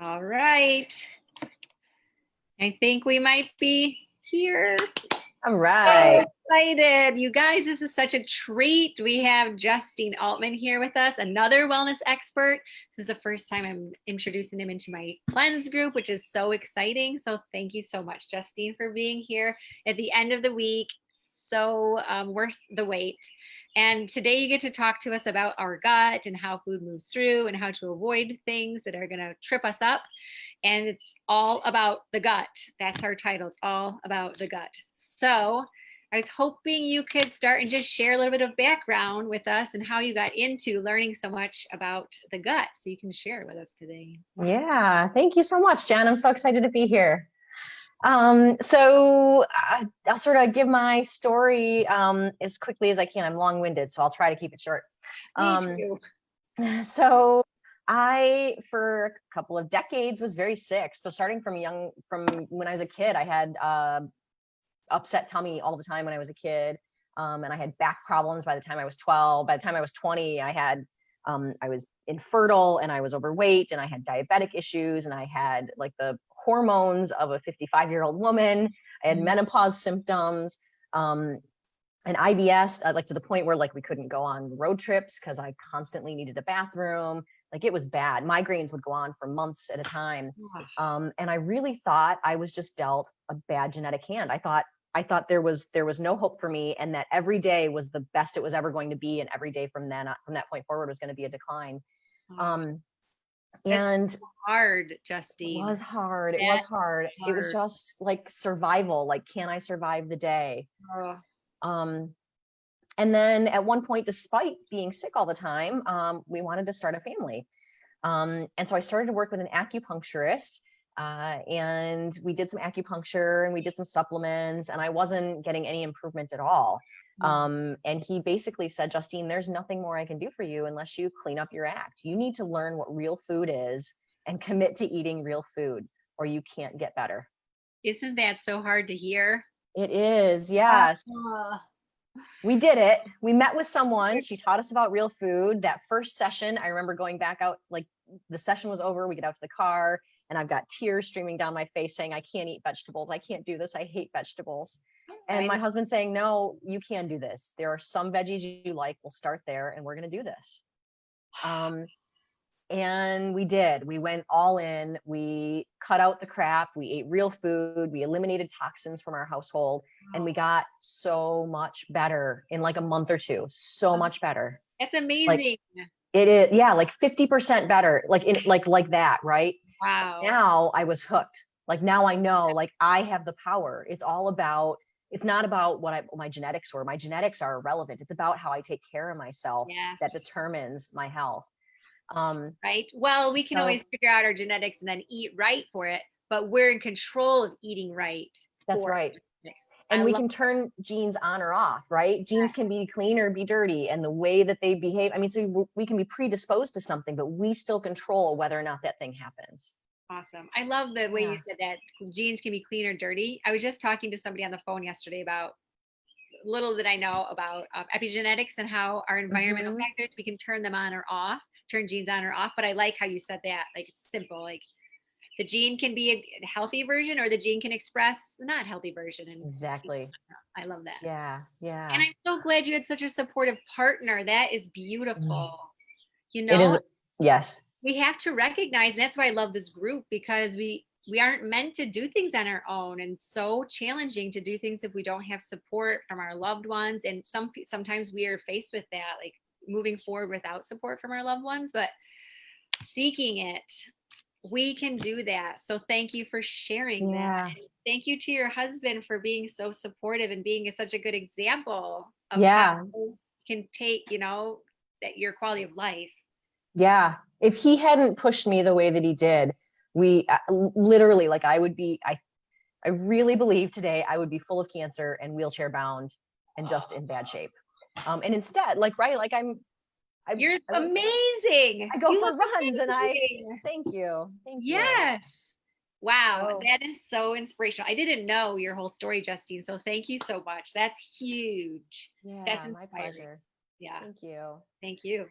All right. I think we might be here. All right. So excited. You guys, this is such a treat. We have Justine Altiman here with us, another wellness expert. This is the first time I'm introducing him into my cleanse group, which is so exciting. So thank you so much, Justine, for being here at the end of the week. So worth the wait. And today you get to talk to us about our gut and how food moves through and how to avoid things that are going to trip us up. And it's all about the gut. That's our title. It's all about the gut. So I was hoping you could start and just share a little bit of background with us and how you got into learning so much about the gut. So you can share with us today. Yeah. Thank you so much, Jen. I'm so excited to be here. I'll sort of give my story as quickly as I can. I'm long-winded, so I'll try to keep it short. Me too. So I, for a couple of decades, was very sick. So starting from when I was a kid, I had upset tummy all the time when I was a kid. And I had back problems by the time I was 12. By the time I was 20, I was infertile and I was overweight and I had diabetic issues and I had like the hormones of a 55-year-old woman. I had menopause symptoms, and IBS, like to the point where like we couldn't go on road trips because I constantly needed a bathroom. Like it was bad. Migraines would go on for months at a time. And I really thought I was just dealt a bad genetic hand. I thought there was no hope for me, and that every day was the best it was ever going to be, and every day from that point forward was going to be a decline. And so hard, Justine. It was hard. It was just like survival. Like, can I survive the day? And then at one point, despite being sick all the time, we wanted to start a family. And so I started to work with an acupuncturist. And we did some acupuncture and we did some supplements, and I wasn't getting any improvement at all. And he basically said, Justine, there's nothing more I can do for you unless you clean up your act. You need to learn what real food is and commit to eating real food, or you can't get better. Isn't that so hard to hear? It is. Yes. We did it. We met with someone. She taught us about real food. That first session, I remember going back out, like the session was over. We get out to the car and I've got tears streaming down my face saying, I can't eat vegetables. I can't do this. I hate vegetables. And my husband saying, no, you can do this. There are some veggies you like. We'll start there and we're going to do this. And we did. We went all in. We cut out the crap. We ate real food. We eliminated toxins from our household. And we got so much better in like a month or two. So much better. That's amazing. Like, it is. Yeah. Like 50% better. Like that. Right. Wow. Now I was hooked. Like now I know, like I have the power. It's not about what my genetics were. My genetics are irrelevant. It's about how I take care of myself that determines my health. Right. Well, we can always figure out our genetics and then eat right for it, but we're in control of eating right. That's right. And we can turn genes on or off, right? Genes can be clean or be dirty, and the way that they behave. I mean, so we can be predisposed to something, but we still control whether or not that thing happens. Awesome. I love the way you said that genes can be clean or dirty. I was just talking to somebody on the phone yesterday about little that I know about epigenetics and how our environmental factors, we can turn them on or off, turn genes on or off. But I like how you said that, like it's simple, like the gene can be a healthy version or the gene can express the not healthy version. And exactly. I love that. Yeah. And I'm so glad you had such a supportive partner. That is beautiful. You know, it is. Yes. We have to recognize, and that's why I love this group, because we aren't meant to do things on our own, and so challenging to do things if we don't have support from our loved ones. And sometimes we are faced with that, like moving forward without support from our loved ones, but seeking it, we can do that. So thank you for sharing that. And thank you to your husband for being so supportive and being such a good example of how you can take, that your quality of life. Yeah. If he hadn't pushed me the way that he did, we literally, like I really believe today I would be full of cancer and wheelchair bound and just in bad shape. And instead, you're amazing. I go for runs and thank you. Yes. Wow. That is so inspirational. I didn't know your whole story, Justine. So thank you so much. That's huge. Yeah, that's my pleasure. Yeah. Thank you. Thank you.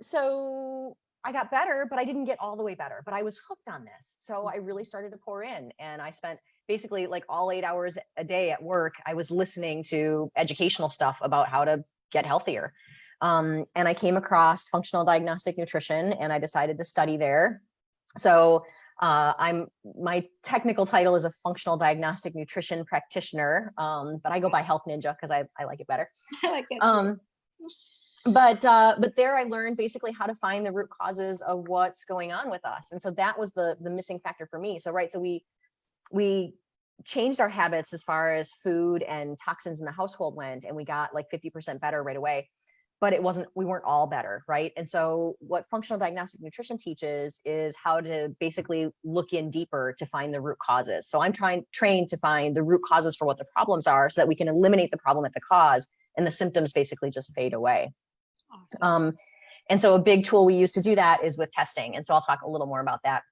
So I got better, but I didn't get all the way better, but I was hooked on this. So I really started to pour in, and I spent basically like all 8 hours a day at work. I was listening to educational stuff about how to get healthier. And I came across functional diagnostic nutrition, and I decided to study there. So my technical title is a functional diagnostic nutrition practitioner, but I go by Health Ninja because I like it better. I like it. But there I learned basically how to find the root causes of what's going on with us. And so that was the missing factor for me. So, right. So we changed our habits as far as food and toxins in the household went, and we got like 50% better right away, but we weren't all better. Right. And so what functional diagnostic nutrition teaches is how to basically look in deeper to find the root causes. So I'm trained to find the root causes for what the problems are, so that we can eliminate the problem at the cause, and the symptoms basically just fade away. Awesome. And so a big tool we use to do that is with testing. And so I'll talk a little more about that.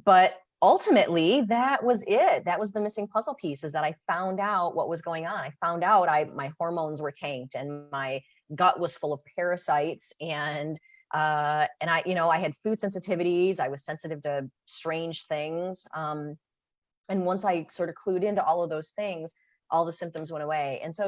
But ultimately, that was it. That was the missing puzzle piece, is that I found out what was going on. I found out my hormones were tanked, and my gut was full of parasites, and I had food sensitivities. I was sensitive to strange things. And once I sort of clued into all of those things, all the symptoms went away. And so,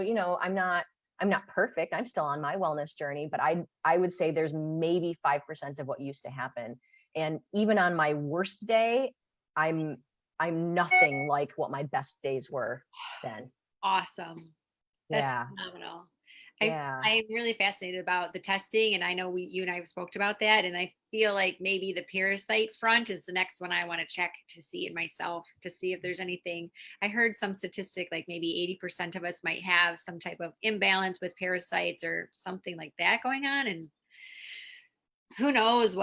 I'm not perfect. I'm still on my wellness journey, but I would say there's maybe 5% of what used to happen. And even on my worst day, I'm nothing like what my best days were then. Awesome. That's Yeah. phenomenal. Yeah. I'm really fascinated about the testing, and I know you and I have spoke about that, and I feel like maybe the parasite front is the next one I want to check to see in myself, to see if there's anything. I heard some statistic like maybe 80% of us might have some type of imbalance with parasites or something like that going on, and who knows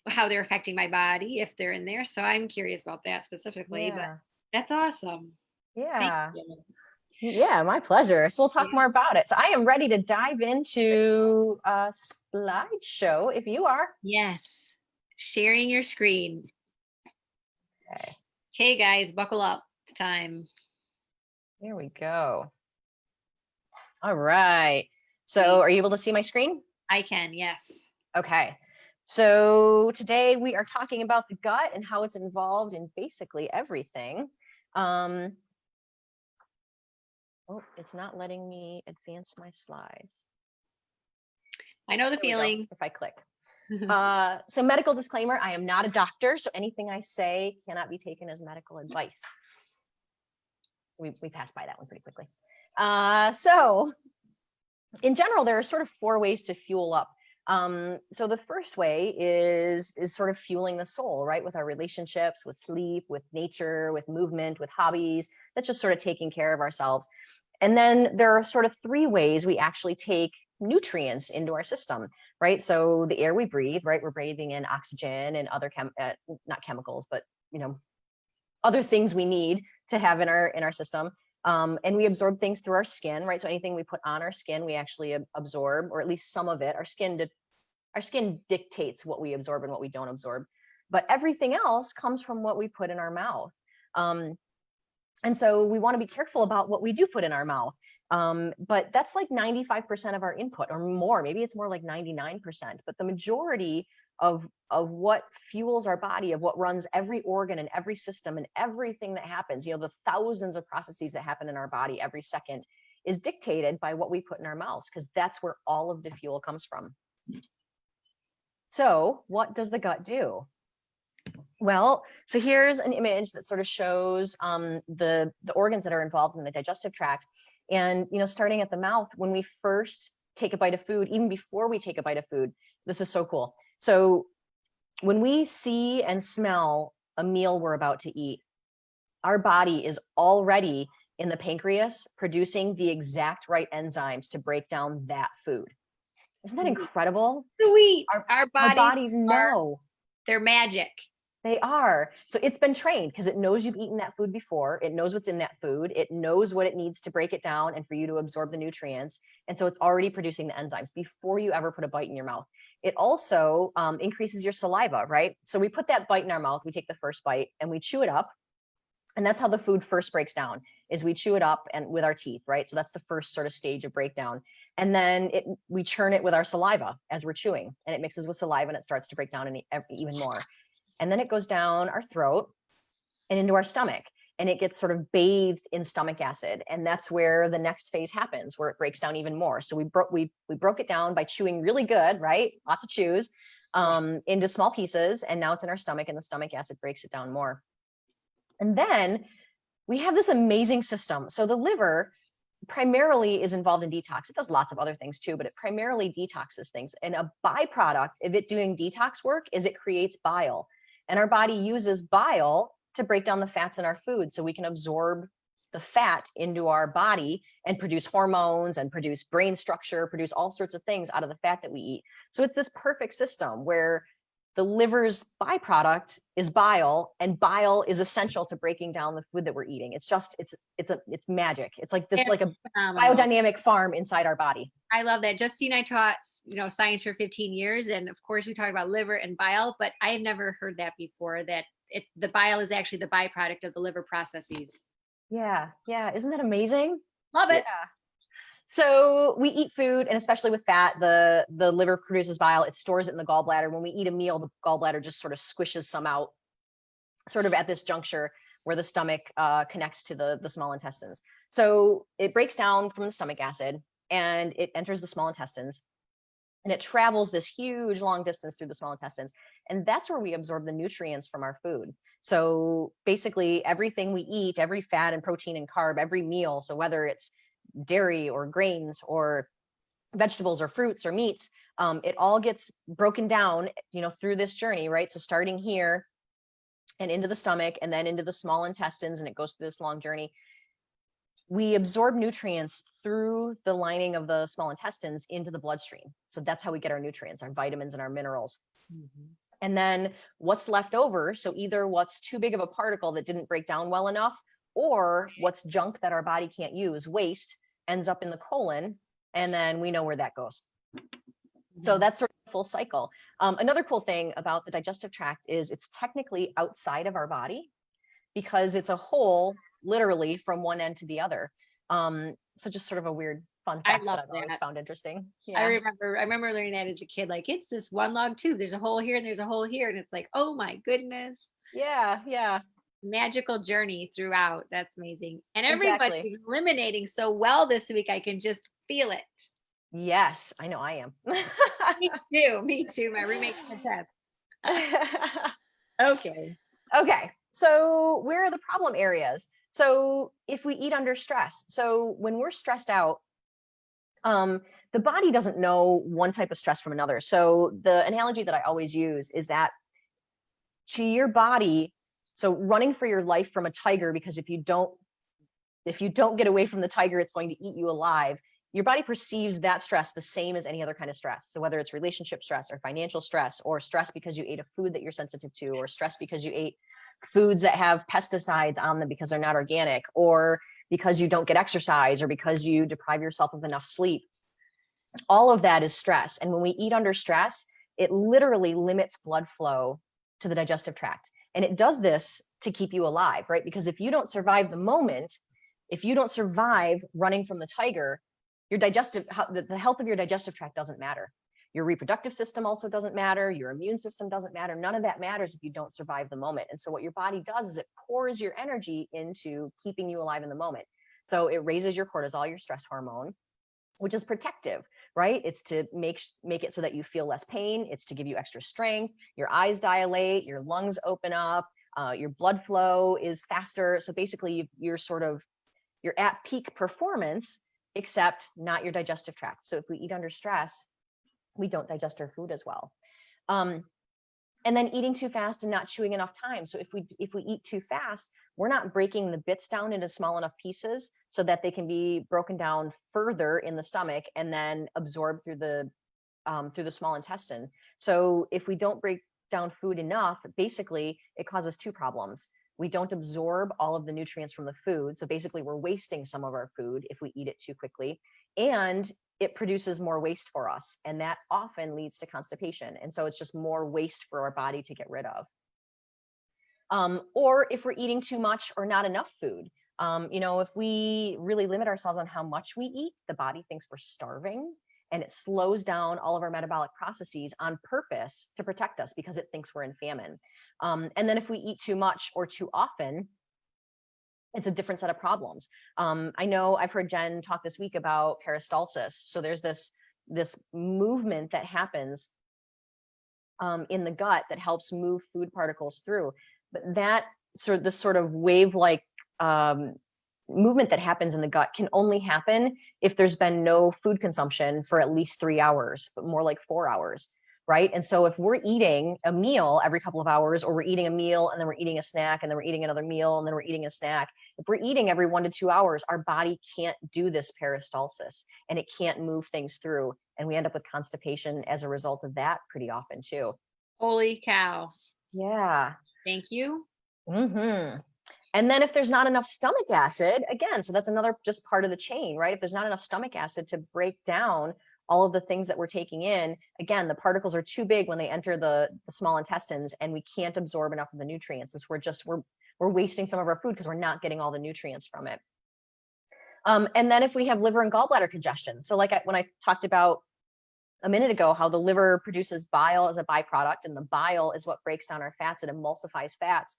how they're affecting my body if they're in there. So I'm curious about that specifically, but Yeah. that's awesome. Thank Yeah. you. Yeah, my pleasure. So we'll talk Yeah. more about it. So I am ready to dive into a slideshow if you are. Yes. Sharing your screen. Okay, Okay, guys, buckle up. It's time. here we go. All right. So are you able to see my screen? I can, yes. Okay. So today we are talking about the gut and how it's involved in basically everything. Oh, it's not letting me advance my slides. I know the feeling. If I click. So medical disclaimer, I am not a doctor, so anything I say cannot be taken as medical advice. We passed by that one pretty quickly. So in general, there are sort of 4 ways to fuel up. So the first way is sort of fueling the soul, right? With our relationships, with sleep, with nature, with movement, with hobbies. That's just sort of taking care of ourselves. And then there are sort of 3 ways we actually take nutrients into our system, right? So the air we breathe, right? We're breathing in oxygen and other not chemicals, but other things we need to have in our system. And we absorb things through our skin, right? So anything we put on our skin, we actually absorb, or at least some of it. Our skin dictates what we absorb and what we don't absorb. But everything else comes from what we put in our mouth. And so we want to be careful about what we do put in our mouth. But that's like 95% of our input or more. Maybe it's more like 99%. But the majority of what fuels our body, of what runs every organ and every system and everything that happens, the thousands of processes that happen in our body every second, is dictated by what we put in our mouths, because that's where all of the fuel comes from. So what does the gut do? Well, so here's an image that sort of shows the organs that are involved in the digestive tract. And, starting at the mouth, when we first take a bite of food, even before we take a bite of food, this is so cool. So when we see and smell a meal we're about to eat, our body is already in the pancreas producing the exact right enzymes to break down that food. Isn't that incredible? Sweet. Our bodies know. They're magic. They are. So it's been trained because it knows you've eaten that food before. It knows what's in that food. It knows what it needs to break it down and for you to absorb the nutrients. And so it's already producing the enzymes before you ever put a bite in your mouth. It also increases your saliva, right? So we put that bite in our mouth, we take the first bite and we chew it up. And that's how the food first breaks down, is we chew it up and with our teeth, right? So that's the first sort of stage of breakdown. And then we churn it with our saliva as we're chewing, and it mixes with saliva and it starts to break down even more. And then it goes down our throat and into our stomach, and it gets sort of bathed in stomach acid. And that's where the next phase happens, where it breaks down even more. So we broke it down by chewing really good, right? Lots of chews, into small pieces. And now it's in our stomach, and the stomach acid breaks it down more. And then we have this amazing system. So the liver primarily is involved in detox. It does lots of other things too, but it primarily detoxes things. And a byproduct of it doing detox work is it creates bile. And our body uses bile to break down the fats in our food so we can absorb the fat into our body and produce hormones and produce brain structure, produce all sorts of things out of the fat that we eat. So it's this perfect system where the liver's byproduct is bile, and bile is essential to breaking down the food that we're eating. It's magic. It's like this, like a biodynamic farm inside our body. I love that. Justine, I taught, science for 15 years. And of course we talked about liver and bile, but I had never heard that before, that the bile is actually the byproduct of the liver processes. Yeah. Yeah. Isn't that amazing? Love it. Yeah. So we eat food, and especially with fat, the liver produces bile. It stores it in the gallbladder. When we eat a meal, the gallbladder just sort of squishes some out, sort of at this juncture where the stomach connects to the small intestines. So it breaks down from the stomach acid and it enters the small intestines, and it travels this huge long distance through the small intestines. And that's where we absorb the nutrients from our food. So basically everything we eat, every fat and protein and carb, every meal, so whether it's dairy or grains or vegetables or fruits or meats, it all gets broken down, through this journey, right? So starting here and into the stomach and then into the small intestines, and it goes through this long journey. We absorb nutrients through the lining of the small intestines into the bloodstream. So that's how we get our nutrients, our vitamins and our minerals. Mm-hmm. And then what's left over, so either what's too big of a particle that didn't break down well enough, or what's junk that our body can't use, waste, ends up in the colon, and then we know where that goes. So that's sort of a full cycle. Another cool thing about the digestive tract is it's technically outside of our body because it's a hole, literally from one end to the other. So just sort of a weird fun fact that I've always found interesting. Yeah. I remember learning that as a kid, like it's this one long tube. There's a hole here and there's a hole here. And it's like, oh my goodness. Yeah. Yeah. Magical journey throughout. That's amazing. And everybody's eliminating so well this week. I can just feel it. Yes, I know I am. Me too. My roommate can attest. Okay. So where are the problem areas? So if we eat under stress, so when we're stressed out, the body doesn't know one type of stress from another. So the analogy that I always use is that to your body, so running for your life from a tiger, because if you don't get away from the tiger, it's going to eat you alive. Your body perceives that stress the same as any other kind of stress. So whether it's relationship stress or financial stress, or stress because you ate a food that you're sensitive to, or stress because you ate foods that have pesticides on them because they're not organic, or because you don't get exercise, or because you deprive yourself of enough sleep. All of that is stress. And when we eat under stress, it literally limits blood flow to the digestive tract. And it does this to keep you alive, right? Because if you don't survive the moment, if you don't survive running from the tiger, the health of your digestive tract doesn't matter. Your reproductive system also doesn't matter. Your immune system doesn't matter. None of that matters if you don't survive the moment. And so what your body does is it pours your energy into keeping you alive in the moment. So it raises your cortisol, your stress hormone, which is protective, right? It's to make it so that you feel less pain. It's to give you extra strength. Your eyes dilate, your lungs open up, your blood flow is faster. So basically you're at peak performance, except not your digestive tract. So if we eat under stress, we don't digest our food as well. And then eating too fast and not chewing enough time. So if we eat too fast, we're not breaking the bits down into small enough pieces so that they can be broken down further in the stomach and then absorbed through the small intestine. So if we don't break down food enough, basically it causes two problems. We don't absorb all of the nutrients from the food. So basically we're wasting some of our food if we eat it too quickly, and it produces more waste for us. And that often leads to constipation. And so it's just more waste for our body to get rid of. Or if we're eating too much or not enough food. If we really limit ourselves on how much we eat, the body thinks we're starving, and it slows down all of our metabolic processes on purpose to protect us because it thinks we're in famine. And then if we eat too much or too often, it's a different set of problems. I know I've heard Jen talk this week about peristalsis. So there's this movement that happens in the gut that helps move food particles through. But this sort of wave-like movement that happens in the gut can only happen if there's been no food consumption for at least 3 hours, but more like 4 hours, right? And so if we're eating a meal every couple of hours, or we're eating a meal and then we're eating a snack and then we're eating another meal and then we're eating a snack, if we're eating every 1 to 2 hours, our body can't do this peristalsis and it can't move things through. And we end up with constipation as a result of that pretty often too. Holy cow. Yeah. Thank you. Mm-hmm. And then if there's not enough stomach acid, again, so that's another just part of the chain, right? If there's not enough stomach acid to break down all of the things that we're taking in, again, the particles are too big when they enter the small intestines, and we can't absorb enough of the nutrients. We're wasting some of our food because we're not getting all the nutrients from it. And then if we have liver and gallbladder congestion, so when I talked about a minute ago how the liver produces bile as a byproduct, and the bile is what breaks down our fats, it emulsifies fats.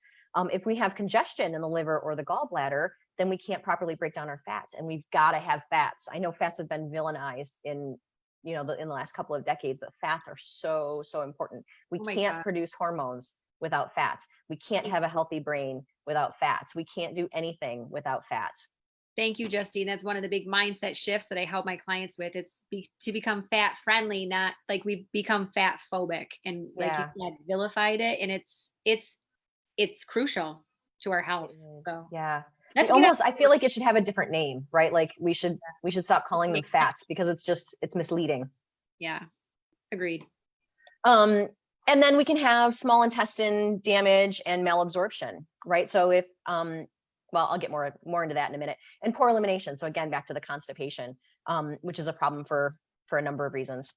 If we have congestion in the liver or the gallbladder, then we can't properly break down our fats, and we've got to have fats. I know fats have been villainized in the last couple of decades, but fats are so important. We can't produce hormones without fats. We can't have a healthy brain without fats. We can't do anything without fats. Thank you, Justine. That's one of the big mindset shifts that I help my clients with. It's to become fat friendly, not like we've become fat phobic, and like you said, vilified it, and it's crucial to our health. So yeah, I feel like it should have a different name, right? Like we should stop calling them fats because it's misleading. Yeah, agreed. And then we can have small intestine damage and malabsorption, right? So if well, I'll get more into that in a minute. And poor elimination. So again, back to the constipation, which is a problem for a number of reasons.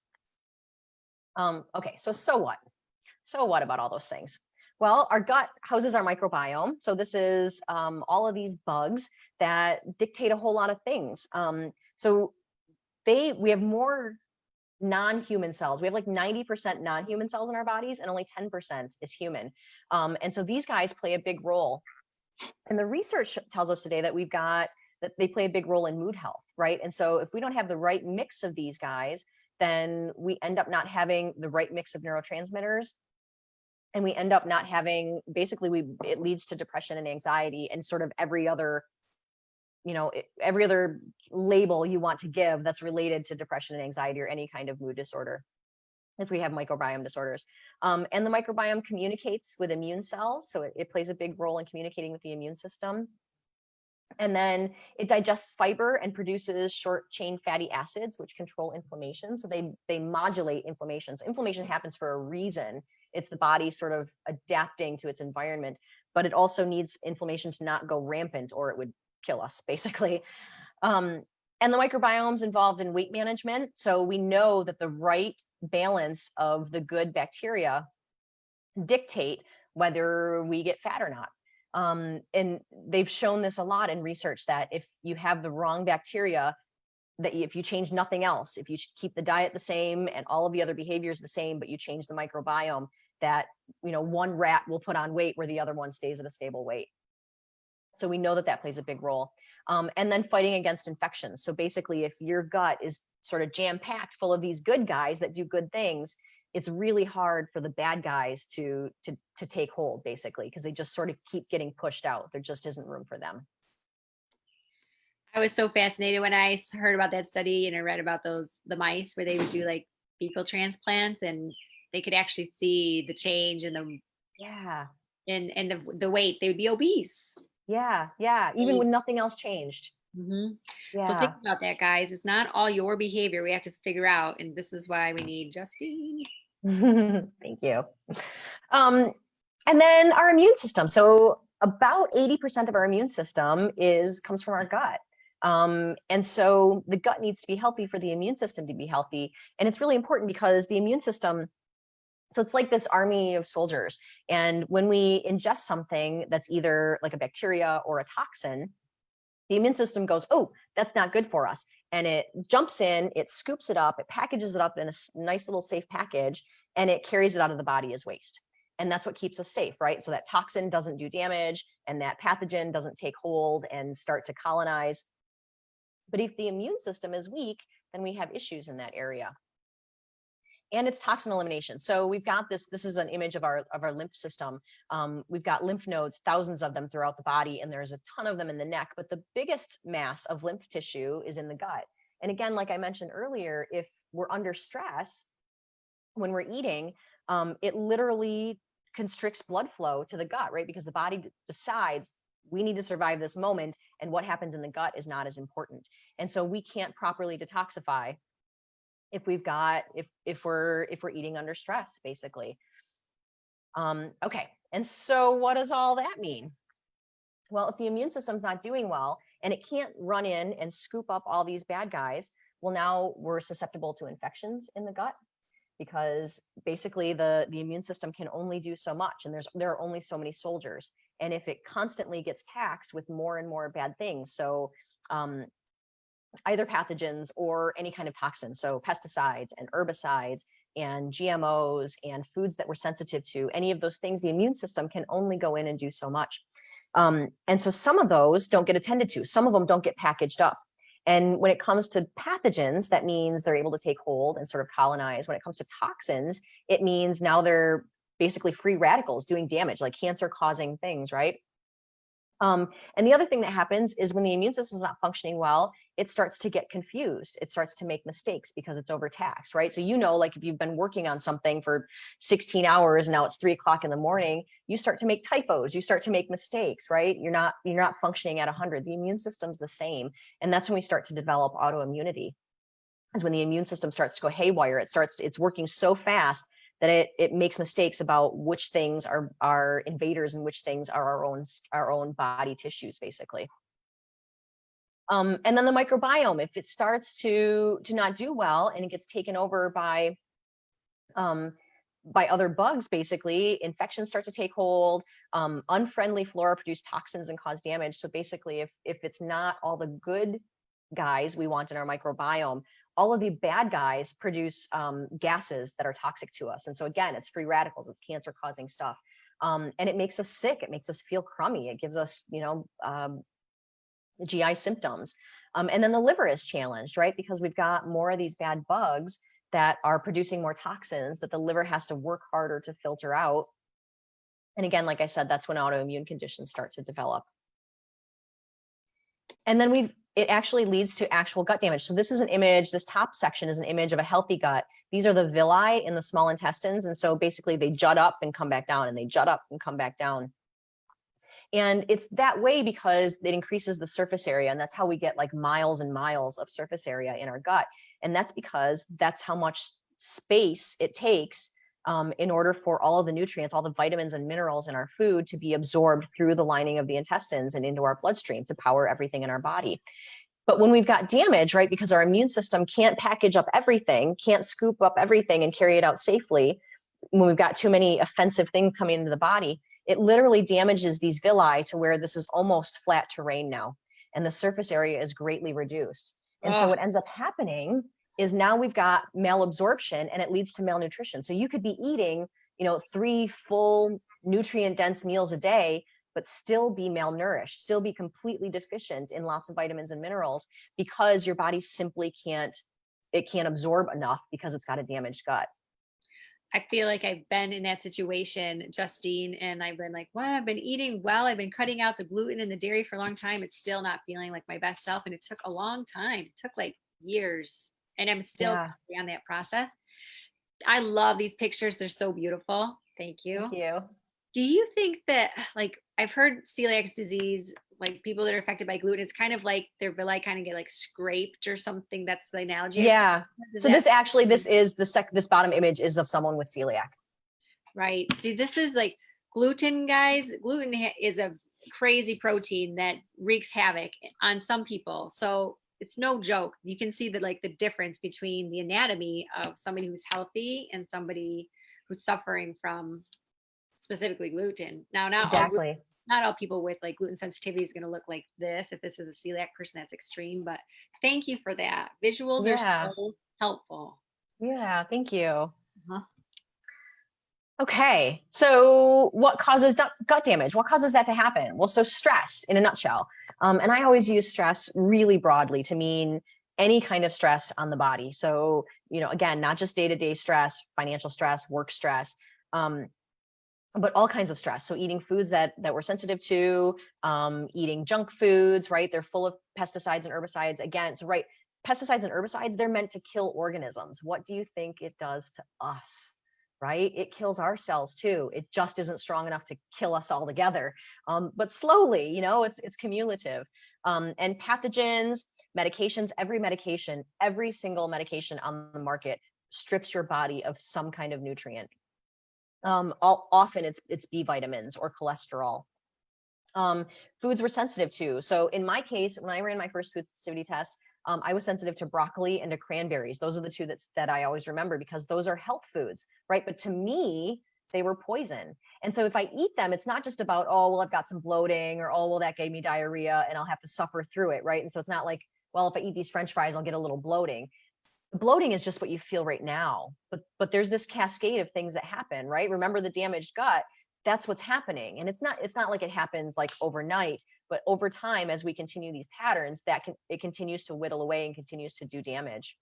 Okay, so what? So what about all those things? Well, our gut houses our microbiome. So this is all of these bugs that dictate a whole lot of things. So we have more non-human cells. We have like 90% non-human cells in our bodies, and only 10% is human. And so these guys play a big role. And the research tells us today that that they play a big role in mood health, right? And so if we don't have the right mix of these guys, then we end up not having the right mix of neurotransmitters, and we end up not having, basically it leads to depression and anxiety and sort of every other label you want to give that's related to depression and anxiety or any kind of mood disorder if we have microbiome disorders. And the microbiome communicates with immune cells, so it plays a big role in communicating with the immune system. And then it digests fiber and produces short chain fatty acids, which control inflammation. So they modulate inflammation. So inflammation happens for a reason. It's the body sort of adapting to its environment, but it also needs inflammation to not go rampant, or it would kill us, basically. And the microbiome's involved in weight management. So we know that the right balance of the good bacteria dictate whether we get fat or not. And they've shown this a lot in research, that if you have the wrong bacteria, that if you change nothing else, if you keep the diet the same and all of the other behaviors the same, but you change the microbiome, that one rat will put on weight where the other one stays at a stable weight. So we know that plays a big role. And then fighting against infections. So basically, if your gut is sort of jam-packed full of these good guys that do good things, it's really hard for the bad guys to take hold, basically, because they just sort of keep getting pushed out. There just isn't room for them. I was so fascinated when I heard about that study and I read about the mice where they would do like fecal transplants, and they could actually see the change in the and the weight. They would be obese. Yeah, even when nothing else changed. Mm-hmm. Yeah. So think about that, guys. It's not all your behavior we have to figure out, and this is why we need Justine. Thank you. And then our immune system. So about 80% of our immune system comes from our gut. And so the gut needs to be healthy for the immune system to be healthy. And it's really important because the immune system, so it's like this army of soldiers. And when we ingest something that's either like a bacteria or a toxin, the immune system goes, oh, that's not good for us. And it jumps in, it scoops it up, it packages it up in a nice little safe package, and it carries it out of the body as waste. And that's what keeps us safe, right? So that toxin doesn't do damage and that pathogen doesn't take hold and start to colonize. But if the immune system is weak, then we have issues in that area. And it's toxin elimination. So we've got this is an image of our lymph system. We've got lymph nodes, thousands of them throughout the body, and there's a ton of them in the neck, but the biggest mass of lymph tissue is in the gut. And again, like I mentioned earlier, if we're under stress, when we're eating, it literally constricts blood flow to the gut, right? Because the body decides we need to survive this moment, and what happens in the gut is not as important. And so we can't properly detoxify if we're eating under stress, basically. Okay. And so what does all that mean? Well, if the immune system's not doing well and it can't run in and scoop up all these bad guys, well, now we're susceptible to infections in the gut, because basically the immune system can only do so much, and there are only so many soldiers. And if it constantly gets taxed with more and more bad things, so either pathogens or any kind of toxin, so pesticides and herbicides and GMOs and foods that we're sensitive to, any of those things, the immune system can only go in and do so much. And so some of those don't get attended to. Some of them don't get packaged up. And when it comes to pathogens, that means they're able to take hold and sort of colonize. When it comes to toxins, it means now they're basically free radicals doing damage, like cancer causing things, right? And the other thing that happens is when the immune system is not functioning well, it starts to get confused. It starts to make mistakes because it's overtaxed, right? So, like if you've been working on something for 16 hours and now it's 3 o'clock in the morning, you start to make typos, you start to make mistakes, right? You're not functioning at 100. The immune system's the same. And that's when we start to develop autoimmunity, is when the immune system starts to go haywire. It's working so fast that it makes mistakes about which things are invaders and which things are our own body tissues, basically. And then the microbiome, if it starts to not do well and it gets taken over by other bugs, basically, infections start to take hold. Unfriendly flora produce toxins and cause damage. So basically, if it's not all the good guys we want in our microbiome, all of the bad guys produce gases that are toxic to us. And so again, it's free radicals, it's cancer causing stuff. And it makes us sick. It makes us feel crummy. It gives us, GI symptoms. And then the liver is challenged, right? Because we've got more of these bad bugs that are producing more toxins that the liver has to work harder to filter out. And again, like I said, that's when autoimmune conditions start to develop. And then it actually leads to actual gut damage. So this is an image, this top section is an image of a healthy gut. These are the villi in the small intestines. And so basically they jut up and come back down, and they jut up and come back down. And it's that way because it increases the surface area. And that's how we get like miles and miles of surface area in our gut. And that's because that's how much space it takes in order for all of the nutrients, all the vitamins and minerals in our food to be absorbed through the lining of the intestines and into our bloodstream to power everything in our body. But when we've got damage, right, because our immune system can't package up everything, can't scoop up everything and carry it out safely, when we've got too many offensive things coming into the body, it literally damages these villi to where this is almost flat terrain now, and the surface area is greatly reduced. And so what ends up happening is now we've got malabsorption, and it leads to malnutrition. So you could be eating, 3 full nutrient dense meals a day, but still be malnourished, still be completely deficient in lots of vitamins and minerals, because your body simply can't absorb enough because it's got a damaged gut. I feel like I've been in that situation, Justine, and I've been like, well, I've been eating well. I've been cutting out the gluten and the dairy for a long time. It's still not feeling like my best self. And it took a long time. It took like years, and I'm still on that process. I love these pictures. They're so beautiful. Thank you. Thank you. Do you think that, like, I've heard celiac disease, like people that are affected by gluten, it's kind of like their villi kind of get like scraped or something. That's the analogy. Yeah. So this is this bottom image is of someone with celiac. Right. See, this is like gluten, guys. Gluten is a crazy protein that wreaks havoc on some people. So it's no joke. You can see that, like, the difference between the anatomy of somebody who's healthy and somebody who's suffering from specifically gluten. Now, Exactly. not all people with like gluten sensitivity is going to look like this. If this is a celiac person, that's extreme, but thank you for that. Visuals are Yeah. so helpful. Yeah. Thank you. Uh-huh. Okay. So what causes gut damage? What causes that to happen? Well, so stress in a nutshell. And I always use stress really broadly to mean any kind of stress on the body. So, again, not just day-to-day stress, financial stress, work stress, but all kinds of stress. So eating foods that we're sensitive to, eating junk foods, right? They're full of pesticides and herbicides. Again, so right, pesticides and herbicides, they're meant to kill organisms. What do you think it does to us? Right? It kills our cells too. It just isn't strong enough to kill us all together. But slowly, it's cumulative. And pathogens, medications, every single medication on the market strips your body of some kind of nutrient. Often it's B vitamins or cholesterol. Foods we're sensitive to. So in my case, when I ran my first food sensitivity test, I was sensitive to broccoli and to cranberries. Those are the two that I always remember because those are health foods, right? But to me, they were poison. And so if I eat them, it's not just about, oh, well, I've got some bloating or, oh, well, that gave me diarrhea and I'll have to suffer through it, right? And so it's not like, well, if I eat these French fries, I'll get a little bloating. Bloating is just what you feel right now, but there's this cascade of things that happen, right? Remember the damaged gut, that's what's happening. And it's not like it happens like overnight, but over time, as we continue these patterns, it continues to whittle away and continues to do damage.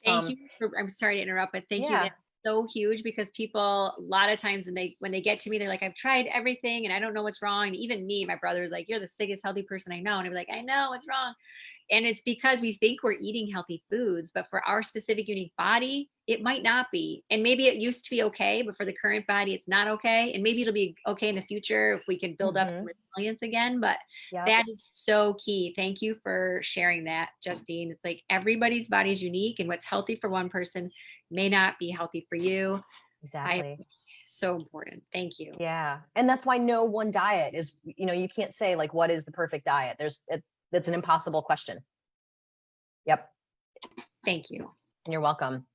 Thank you. I'm sorry to interrupt, but thank you. Yeah. That's so huge because people, a lot of times when they get to me, they're like, I've tried everything and I don't know what's wrong. And even me, my brother is like, you're the sickest healthy person I know. And I'm like, I know what's wrong. And it's because we think we're eating healthy foods, but for our specific unique body, it might not be. And maybe it used to be okay, but for the current body, it's not okay. And maybe it'll be okay in the future if we can build up resilience again. But that is so key. Thank you for sharing that, Justine. It's like everybody's body is unique, and what's healthy for one person may not be healthy for you. Exactly. So important. Thank you. Yeah. And that's why no one diet is, you can't say like, what is the perfect diet? That's an impossible question. Yep. Thank you. You're welcome.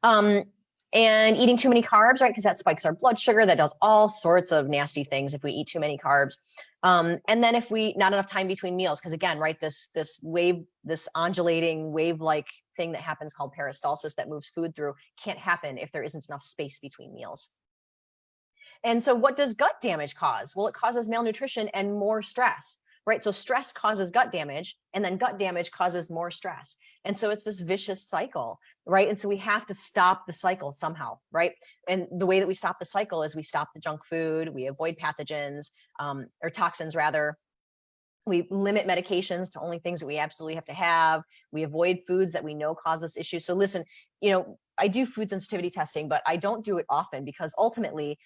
And eating too many carbs, right? Because that spikes our blood sugar. That does all sorts of nasty things if we eat too many carbs. And then if we not enough time between meals, because again, right, this undulating wave-like thing that happens called peristalsis that moves food through can't happen if there isn't enough space between meals. And so what does gut damage cause? Well, it causes malnutrition and more stress, right? So stress causes gut damage, and then gut damage causes more stress. And so it's this vicious cycle, right? And so we have to stop the cycle somehow, right? And the way that we stop the cycle is we stop the junk food, we avoid pathogens, or toxins rather. We limit medications to only things that we absolutely have to have. We avoid foods that we know cause us issues. So listen, I do food sensitivity testing, but I don't do it often because ultimately,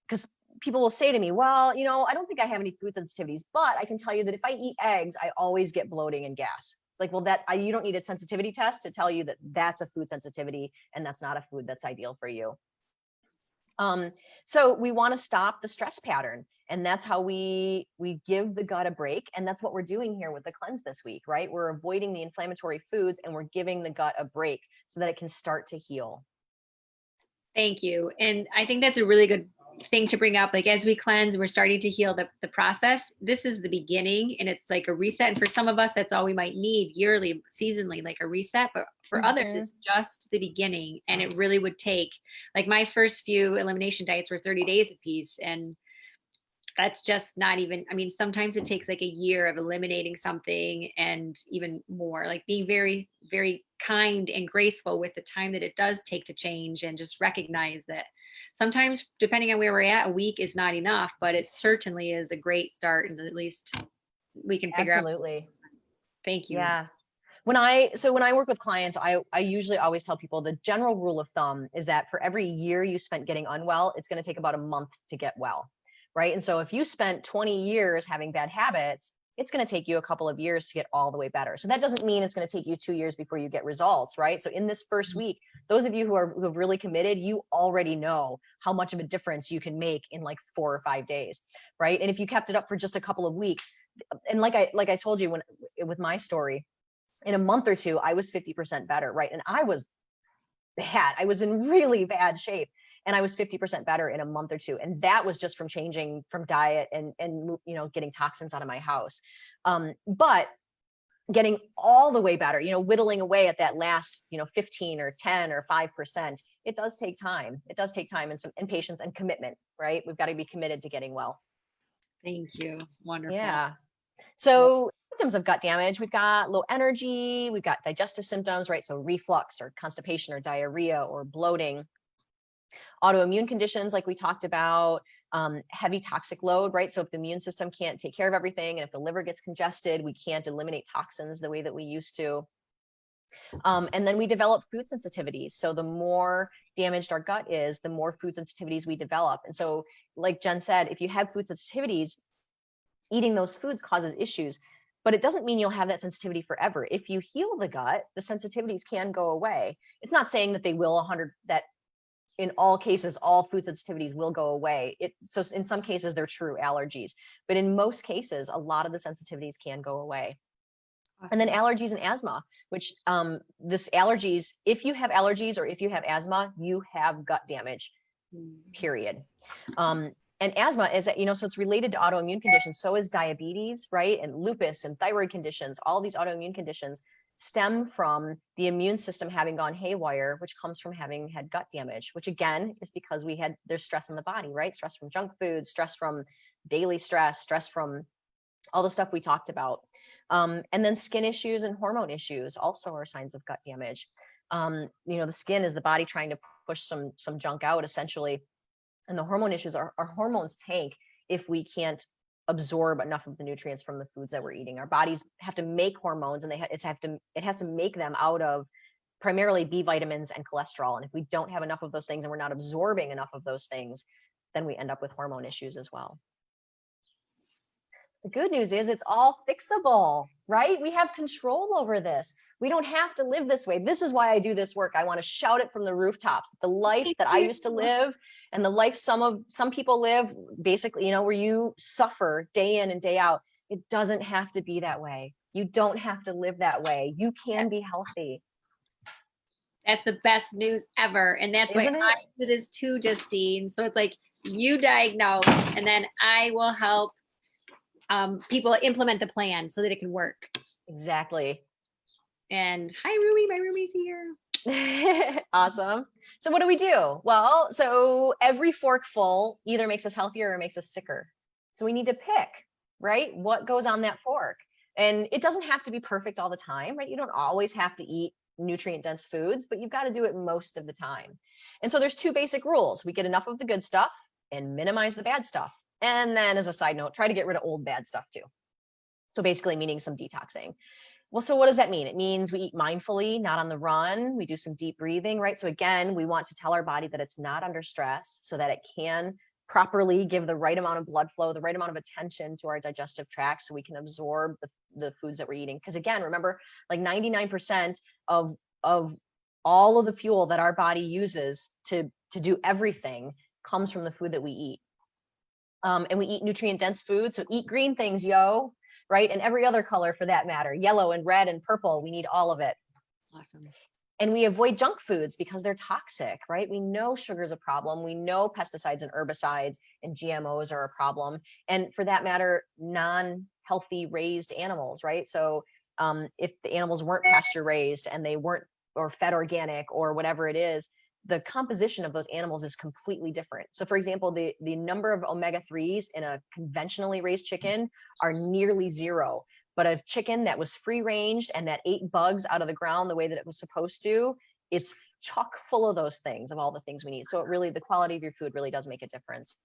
because people will say to me, well, I don't think I have any food sensitivities, but I can tell you that if I eat eggs, I always get bloating and gas. Like, well, you don't need a sensitivity test to tell you that that's a food sensitivity and that's not a food that's ideal for you. So we want to stop the stress pattern, and that's how we give the gut a break. And that's what we're doing here with the cleanse this week, right? We're avoiding the inflammatory foods and we're giving the gut a break so that it can start to heal. Thank you. And I think that's a really good thing to bring up. Like as we cleanse, we're starting to heal the process. This is the beginning, and it's like a reset. And for some of us, that's all we might need yearly, seasonally, like a reset. But for others, it's just the beginning. And it really would take, like my first few elimination diets were 30 days apiece. And that's just not even, sometimes it takes like a year of eliminating something and even more, like being very, very kind and graceful with the time that it does take to change, and just recognize that sometimes, depending on where we're at, a week is not enough, but it certainly is a great start. And at least we can figure out. Absolutely. Thank you. Yeah. When I work with clients, I usually always tell people the general rule of thumb is that for every year you spent getting unwell, it's going to take about a month to get well. Right. And so if you spent 20 years having bad habits, it's going to take you a couple of years to get all the way better. So that doesn't mean it's going to take you 2 years before you get results. Right. So in this first week, those of you who have really committed, you already know how much of a difference you can make in like 4 or 5 days. Right. And if you kept it up for just a couple of weeks, and like I told you with my story, in a month or two, I was 50% better. Right. And I was bad. I was in really bad shape. and I was 50% better in a month or two. And that was just from changing from diet and getting toxins out of my house. But getting all the way better, whittling away at that last, 15 or 10 or 5%, it does take time. It does take time and patience and commitment, right? We've got to be committed to getting well. Thank you. Wonderful. Yeah. So symptoms of gut damage, we've got low energy, we've got digestive symptoms, right? So reflux or constipation or diarrhea or bloating. Autoimmune conditions, like we talked about, heavy toxic load, right? So if the immune system can't take care of everything, and if the liver gets congested, we can't eliminate toxins the way that we used to. And then we develop food sensitivities. So the more damaged our gut is, the more food sensitivities we develop. And so, like Jen said, if you have food sensitivities, eating those foods causes issues, but it doesn't mean you'll have that sensitivity forever. If you heal the gut, the sensitivities can go away. It's not saying that they will that in all cases, all food sensitivities will go away. So in some cases, they're true allergies, but in most cases, a lot of the sensitivities can go away. Awesome. And then allergies and asthma, which if you have allergies or if you have asthma, you have gut damage, period. And asthma is, so it's related to autoimmune conditions. So is diabetes, right? And lupus and thyroid conditions, all these autoimmune conditions stem from the immune system having gone haywire, which comes from having had gut damage, which again is because there's stress in the body, right? Stress from junk food, stress from daily stress from all the stuff we talked about. And then skin issues and hormone issues also are signs of gut damage. The skin is the body trying to push some junk out, essentially. And the hormone issues our hormones tank if we can't absorb enough of the nutrients from the foods that we're eating. Our bodies have to make hormones, and it has to make them out of primarily B vitamins and cholesterol. And if we don't have enough of those things and we're not absorbing enough of those things, then we end up with hormone issues as well. The good news is it's all fixable, right? We have control over this. We don't have to live this way. This is why I do this work. I want to shout it from the rooftops. The life that I used to live and the life some people live, basically, where you suffer day in and day out, it doesn't have to be that way. You don't have to live that way. You can be healthy. That's the best news ever. And that's why I do this too, Justine. So it's like you diagnose and then I will help people implement the plan so that it can work. Exactly. And hi, Rumi, my roomie's here. Awesome. So what do we do? Well, so every forkful either makes us healthier or makes us sicker. So we need to pick, right? What goes on that fork? And it doesn't have to be perfect all the time, right? You don't always have to eat nutrient dense foods, but you've got to do it most of the time. And so there's two basic rules. We get enough of the good stuff and minimize the bad stuff. And then as a side note, try to get rid of old bad stuff too. So basically meaning some detoxing. Well, so what does that mean? It means we eat mindfully, not on the run. We do some deep breathing, right? So again, we want to tell our body that it's not under stress so that it can properly give the right amount of blood flow, the right amount of attention to our digestive tract so we can absorb the foods that we're eating. Because again, remember, like 99% of all of the fuel that our body uses to do everything comes from the food that we eat. And we eat nutrient dense foods. So eat green things, yo, right? And every other color for that matter, yellow and red and purple, we need all of it. Awesome. And we avoid junk foods because they're toxic, right? We know sugar's a problem. We know pesticides and herbicides and GMOs are a problem. And for that matter, non-healthy raised animals, right? So if the animals weren't pasture raised and they weren't or fed organic or whatever it is, the composition of those animals is completely different. So for example, the number of omega-3s in a conventionally raised chicken are nearly zero. But a chicken that was free range and that ate bugs out of the ground the way that it was supposed to, it's chock full of those things, of all the things we need. So the quality of your food really does make a difference.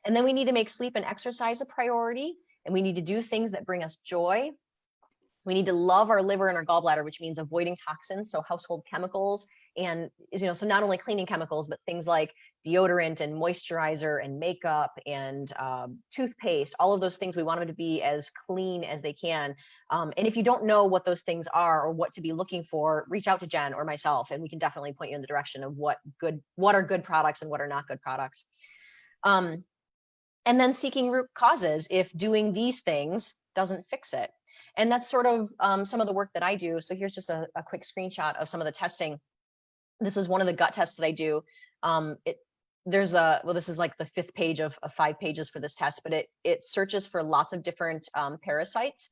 And then we need to make sleep and exercise a priority. And we need to do things that bring us joy. We need to love our liver and our gallbladder, which means avoiding toxins, so household chemicals. And, so not only cleaning chemicals, but things like deodorant and moisturizer and makeup and toothpaste, all of those things, we want them to be as clean as they can. And if you don't know what those things are or what to be looking for, reach out to Jen or myself, and we can definitely point you in the direction of what are good products and what are not good products. And then seeking root causes if doing these things doesn't fix it. And that's sort of some of the work that I do. So here's just a quick screenshot of some of the testing. This is one of the gut tests that I do. This is like the 5th page of 5 pages for this test, but it searches for lots of different parasites.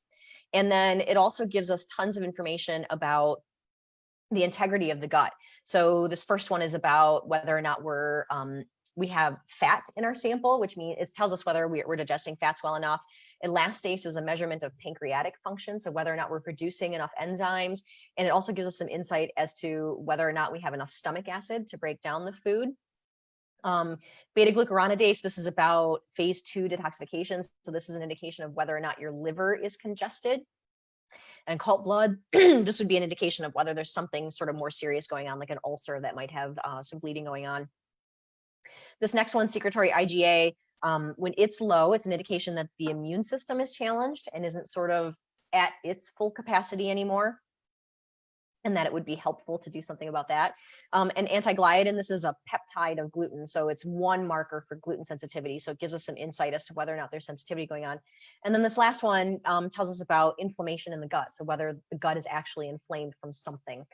And then it also gives us tons of information about the integrity of the gut. So this first one is about whether or not we have fat in our sample, which means it tells us whether we're digesting fats well enough. Elastase is a measurement of pancreatic function, so whether or not we're producing enough enzymes. And it also gives us some insight as to whether or not we have enough stomach acid to break down the food. Beta glucuronidase, this is about phase 2 detoxification. So this is an indication of whether or not your liver is congested. And occult blood, this would be an indication of whether there's something sort of more serious going on, like an ulcer that might have some bleeding going on. This next one, secretory IgA, when it's low, it's an indication that the immune system is challenged and isn't sort of at its full capacity anymore, and that it would be helpful to do something about that. And anti-gliadin, this is a peptide of gluten. So it's one marker for gluten sensitivity. So it gives us some insight as to whether or not there's sensitivity going on. And then this last one tells us about inflammation in the gut. So whether the gut is actually inflamed from something.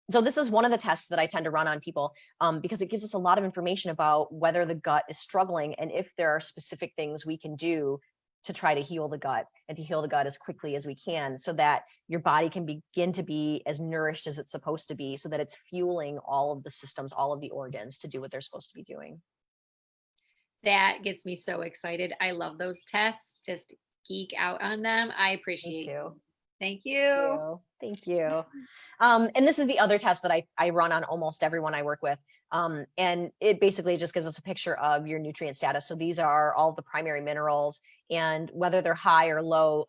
So this is one of the tests that I tend to run on people because it gives us a lot of information about whether the gut is struggling and if there are specific things we can do to try to heal the gut and to heal the gut as quickly as we can so that your body can begin to be as nourished as it's supposed to be so that it's fueling all of the systems, all of the organs to do what they're supposed to be doing. That gets me so excited. I love those tests. Just geek out on them. I appreciate Me too. Thank you. Thank you. And this is the other test that I run on almost everyone I work with. And it basically just gives us a picture of your nutrient status. So these are all the primary minerals, and whether they're high or low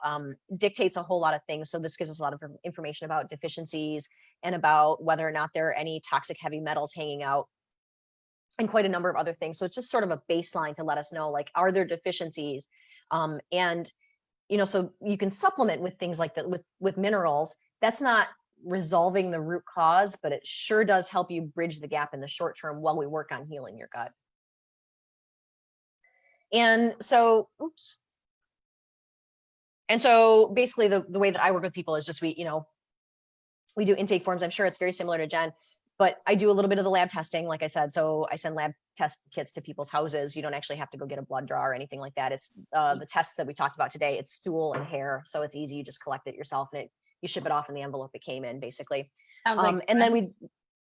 dictates a whole lot of things. So this gives us a lot of information about deficiencies and about whether or not there are any toxic heavy metals hanging out and quite a number of other things. So it's just sort of a baseline to let us know, like, are there deficiencies? And so you can supplement with things like that with minerals. That's not resolving the root cause, but it sure does help you bridge the gap in the short term while we work on healing your gut. And so, basically the way that I work with people is just we do intake forms. I'm sure it's very similar to Jen, but I do a little bit of the lab testing, like I said. So I send lab test kits to people's houses. You don't actually have to go get a blood draw or anything like that. It's the tests that we talked about today. It's stool and hair. So it's easy. You just collect it yourself and you ship it off in the envelope it came in, basically. And then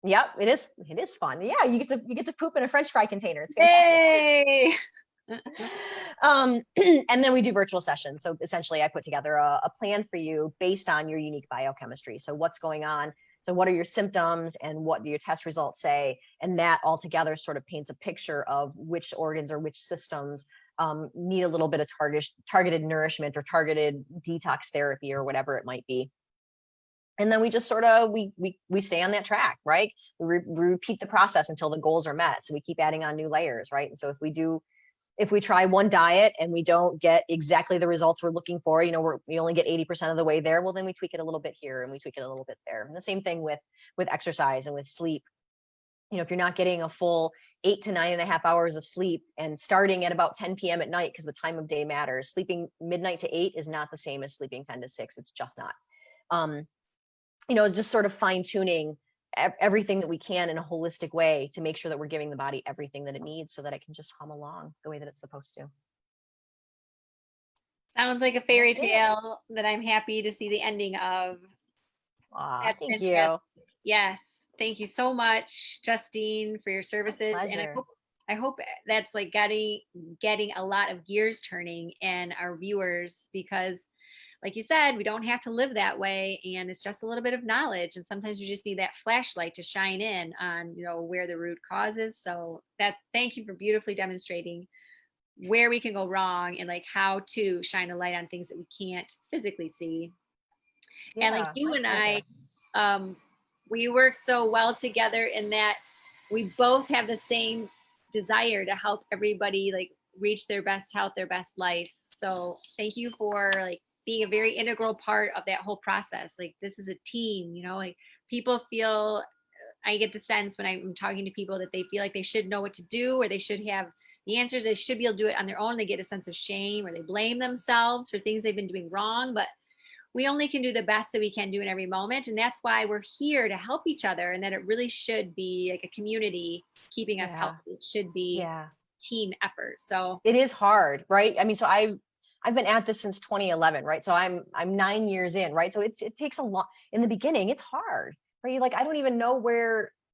it is fun. Yeah, you get to poop in a French fry container. It's fantastic. Yay! And then we do virtual sessions. So essentially I put together a plan for you based on your unique biochemistry. So what's going on? So what are your symptoms and what do your test results say? And that all together sort of paints a picture of which organs or which systems need a little bit of targeted nourishment or targeted detox therapy or whatever it might be. And then we just sort of, we stay on that track, right? We repeat the process until the goals are met. So we keep adding on new layers, right? And so if we try one diet and we don't get exactly the results we're looking for, we only get 80% of the way there, well, then we tweak it a little bit here and we tweak it a little bit there. And the same thing with exercise and with sleep. If you're not getting a full 8 to 9.5 hours of sleep and starting at about 10 p.m. at night, because the time of day matters, sleeping midnight to 8 is not the same as sleeping 10 to 6. It's just not. Just sort of fine tuning everything that we can in a holistic way to make sure that we're giving the body everything that it needs so that it can just hum along the way that it's supposed to. Sounds like a fairy tale that I'm happy to see the ending of. Thank you. Yes. Thank you so much, Justine, for your services. And I hope that's like getting a lot of gears turning in our viewers, because like you said, we don't have to live that way, and it's just a little bit of knowledge, and sometimes you just need that flashlight to shine in on where the root cause is. So thank you for beautifully demonstrating where we can go wrong and like how to shine a light on things that we can't physically see. Yeah, and like you and I, we work so well together in that we both have the same desire to help everybody like reach their best health, their best life. So thank you for like being a very integral part of that whole process. Like, this is a team, like people feel, I get the sense when I'm talking to people that they feel like they should know what to do, or they should have the answers. They should be able to do it on their own. They get a sense of shame, or they blame themselves for things they've been doing wrong. But we only can do the best that we can do in every moment. And that's why we're here to help each other, and that it really should be like a community keeping us Yeah. healthy. It should be Yeah. team effort. So It is hard, right? I mean, so I've been at this since 2011, right? So I'm 9 years in, right? So it takes a lot in the beginning. It's hard, right? You're like, I don't even know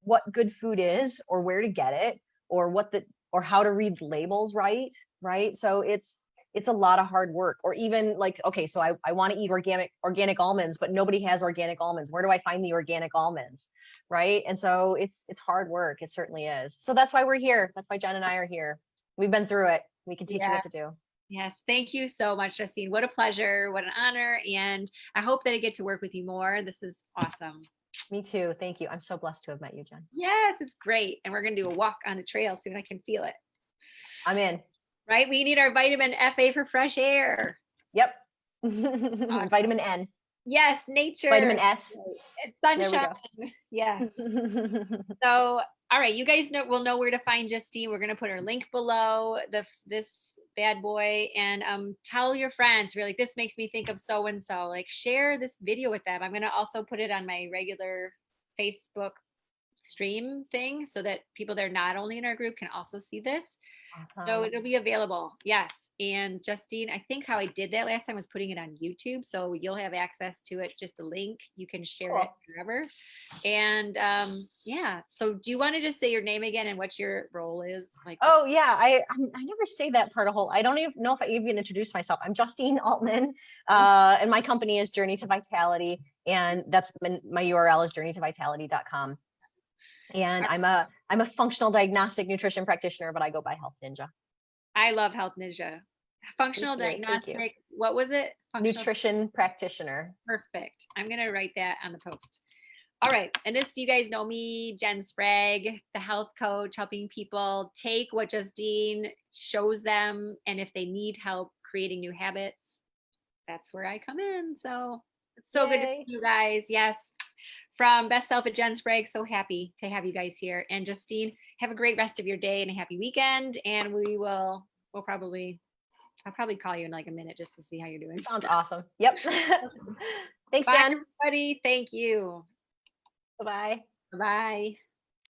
what good food is, or where to get it, or or how to read labels right, right? So it's a lot of hard work. Or even like, okay, so I want to eat organic almonds, but nobody has organic almonds. Where do I find the organic almonds, right? And so it's hard work. It certainly is. So that's why we're here. That's why Jen and I are here. We've been through it. We can teach you what to do. yes, thank you so much, Justine. What a pleasure, what an honor. And I hope that I get to work with you more. This is awesome. Me too. Thank you. I'm so blessed to have met you, Jen. Yes, it's great. And we're going to do a walk on the trail soon. I can feel it. I'm in. Right? We need our vitamin FA for fresh air. Yep. Vitamin N. Yes, nature. Vitamin S. Sunshine. Yes. So, all right, you guys will know where to find Justine. We're going to put her link below this bad boy, and tell your friends. You're like, this makes me think of so and so. Like, share this video with them. I'm going to also put it on my regular Facebook stream thing, so that people that are not only in our group can also see this. Awesome. So it'll be available. Yes. And Justine, I think how I did that last time was putting it on YouTube. So you'll have access to it, just a link. You can share it wherever. And yeah. So do you want to just say your name again and what your role is? Like, oh yeah, I never say that part a whole. I don't even know if I even introduced myself. I'm Justine Altman, and my company is Journey to Vitality, and that's my URL is journeytovitality.com. And I'm a functional diagnostic nutrition practitioner, but I go by Health Ninja. I love Health Ninja. Functional diagnostic. What was it? Nutrition practitioner. Perfect. I'm going to write that on the post. All right. And this, you guys know me, Jen Sprague, the health coach, helping people take what Justine shows them. And if they need help creating new habits, that's where I come in. So it's so good to see you guys. Yes. From Best Self at Jen Sprague, so happy to have you guys here. And Justine, have a great rest of your day and a happy weekend. And I'll probably call you in like a minute just to see how you're doing. Sounds awesome. Yep. Thanks, Bye, Jen. everybody. Thank you. Bye-bye. Bye.